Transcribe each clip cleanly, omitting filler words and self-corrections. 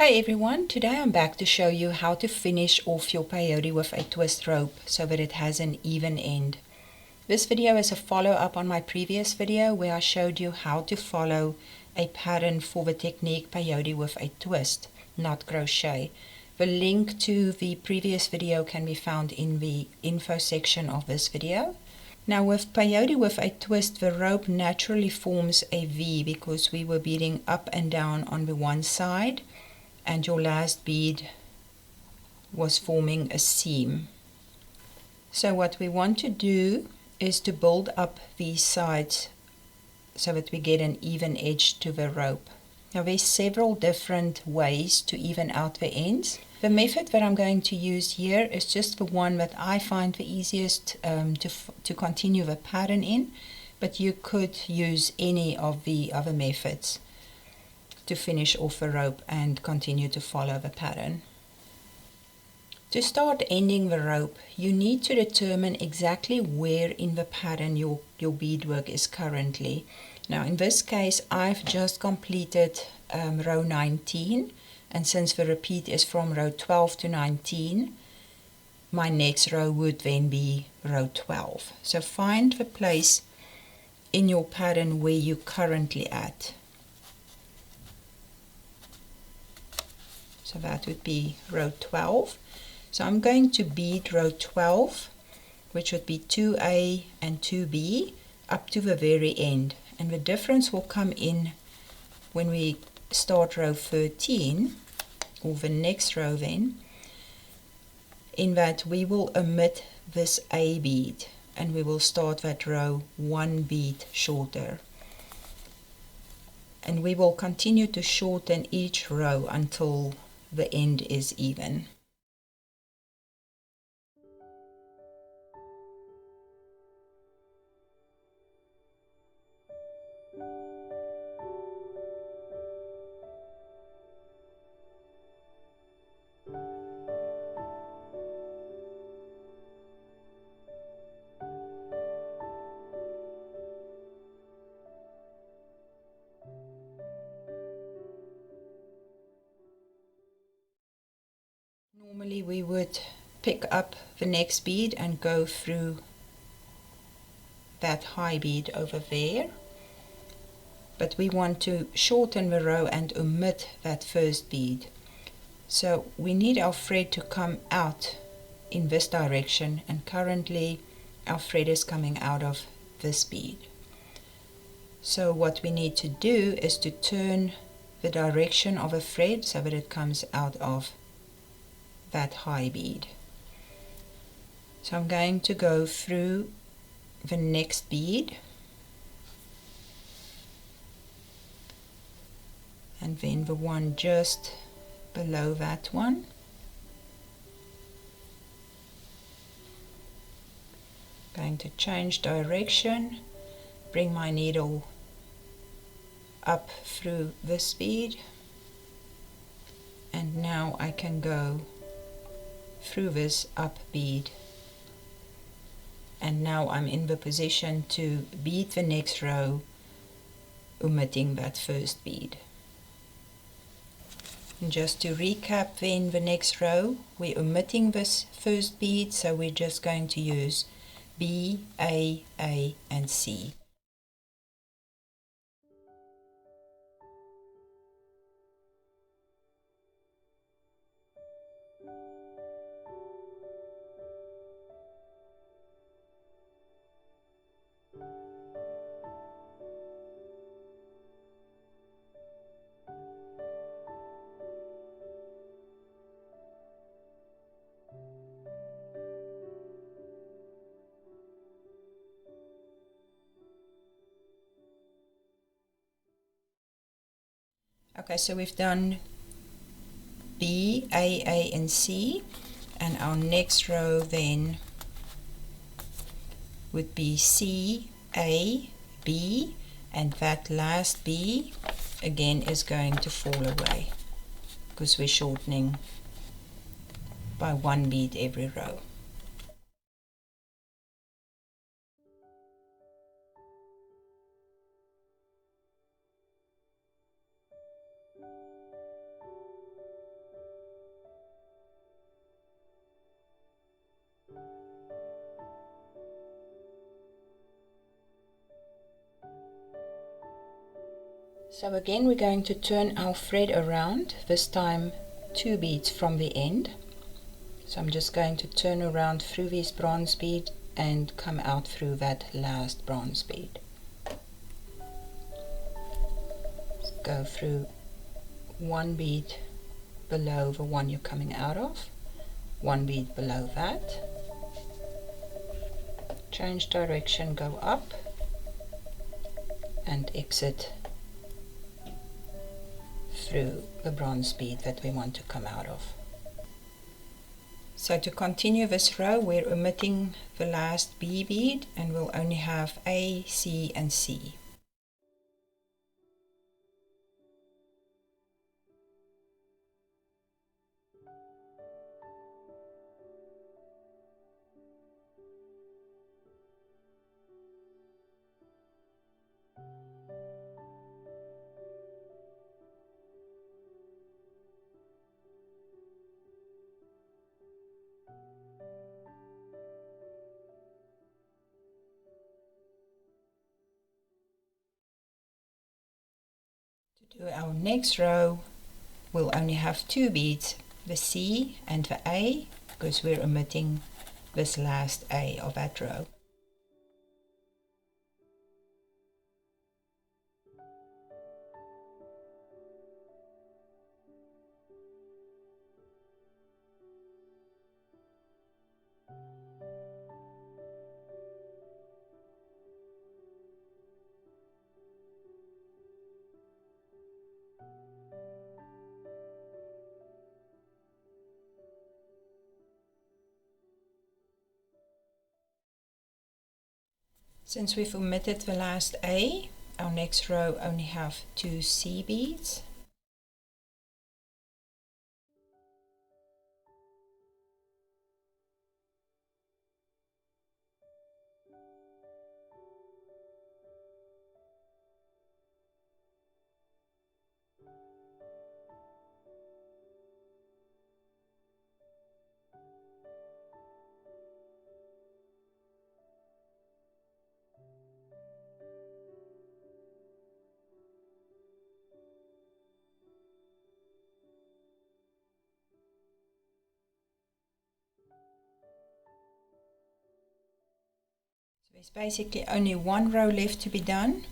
Hey everyone, today I'm back to show you how to finish off your peyote with a twist rope so that it has an even end. This video is a follow-up on my previous video where I showed you how to follow a pattern for the technique peyote with a twist, not crochet. The link to the previous video can be found in the info section of this video. Now with peyote with a twist, the rope naturally forms a V because we were beading up and down on the one side, and your last bead was forming a seam. So what we want to do is to build up these sides so that we get an even edge to the rope. Now there's several different ways to even out the ends. The method that I'm going to use here is just the one that I find the easiest to continue the pattern in, but you could use any of the other methods to finish off the rope and continue to follow the pattern. To start ending the rope, you need to determine exactly where in the pattern your beadwork is currently. Now in this case I've just completed row 19, and since the repeat is from row 12 to 19, my next row would then be row 12. So find the place in your pattern where you're currently at. So that would be row 12. So I'm going to bead row 12, which would be 2A and 2B, up to the very end. And the difference will come in when we start row 13, or the next row then, in that we will omit this A bead, and we will start that row one bead shorter. And we will continue to shorten each row until the end is even. Normally we would pick up the next bead and go through that high bead over there, but we want to shorten the row and omit that first bead. So we need our thread to come out in this direction, and currently our thread is coming out of this bead. So what we need to do is to turn the direction of a thread so that it comes out of that high bead. So I'm going to go through the next bead, and then the one just below that one. Going to change direction, bring my needle up through this bead, and now I can go through this up bead, and now I'm in the position to bead the next row, omitting that first bead. And just to recap then, the next row we're omitting this first bead, so we're just going to use B, A, and C. Okay, so we've done B, A, and C, and our next row then would be C, A, B, and that last B again is going to fall away because we're shortening by one bead every row. So again we're going to turn our thread around, this time 2 beads from the end. So I'm just going to turn around through this bronze bead and come out through that last bronze bead. Just go through 1 bead below the one you're coming out of, 1 bead below that, change direction, go up and exit through the bronze bead that we want to come out of. So to continue this row, we're omitting the last B bead and we'll only have A, C and C. To do our next row, we'll only have 2 beads, the C and the A, because we're omitting this last A of that row. Since we've omitted the last A, our next row only have 2 C beads. So there's basically only 1 row left to be done,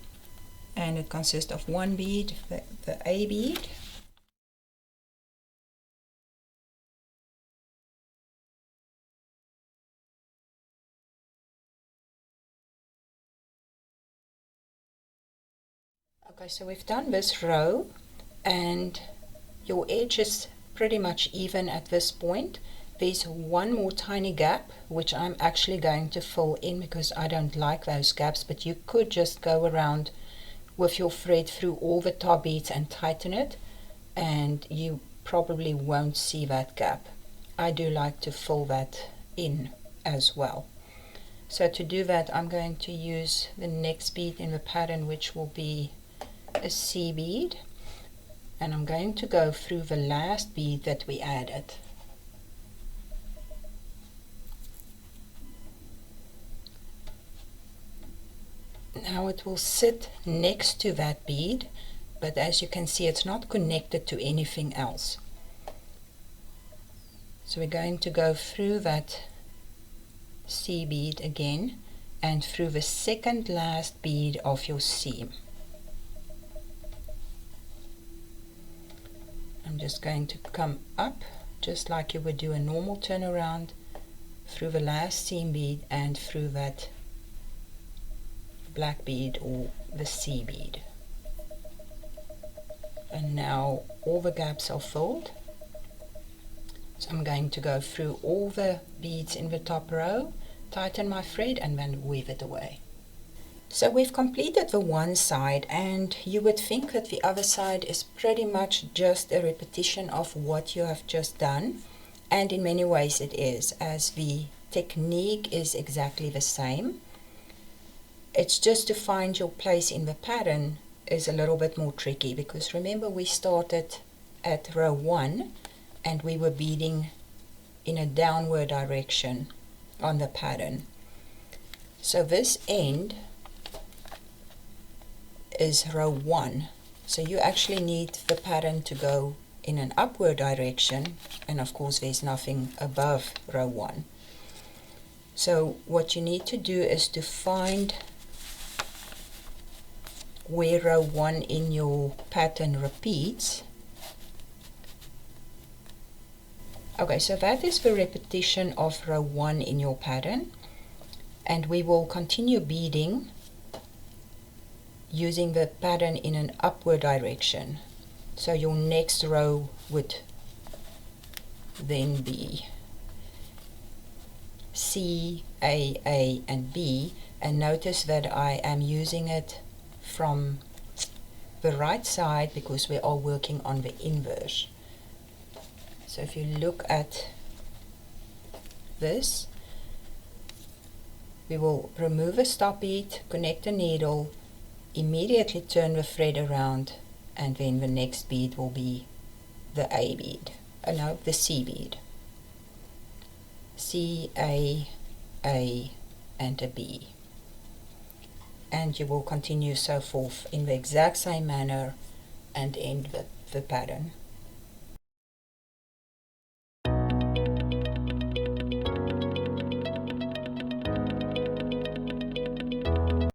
and it consists of 1 bead, the A bead, okay, so we've done this row and your edge is pretty much even at this point. There's 1 more tiny gap which I'm actually going to fill in because I don't like those gaps, but you could just go around with your thread through all the top beads and tighten it and you probably won't see that gap. I do like to fill that in as well. So to do that, I'm going to use the next bead in the pattern, which will be a C bead, and I'm going to go through the last bead that we added. Now it will sit next to that bead, but as you can see it's not connected to anything else. So we're going to go through that C bead again and through the second last bead of your seam. I'm just going to come up just like you would do a normal turnaround through the last seam bead and through that black bead or the C bead. And now all the gaps are filled. So I'm going to go through all the beads in the top row, tighten my thread and then weave it away. So we've completed the one side, and you would think that the other side is pretty much just a repetition of what you have just done, and in many ways it is, as the technique is exactly the same. It's just to find your place in the pattern is a little bit more tricky, because remember we started at row 1 and we were beading in a downward direction on the pattern. So this end is row 1, So you actually need the pattern to go in an upward direction, and of course there's nothing above row 1. So what you need to do is to find where row 1 in your pattern repeats. Okay, so that is the repetition of row 1 in your pattern, and we will continue beading using the pattern in an upward direction. So your next row would then be C, A, and B, and notice that I am using it from the right side because we are working on the inverse. So if you look at this, we will remove a stop bead, connect the needle, immediately turn the thread around, and then the next bead will be the A bead, no, the C bead. C, A, and a B. And you will continue so forth in the exact same manner and end the pattern.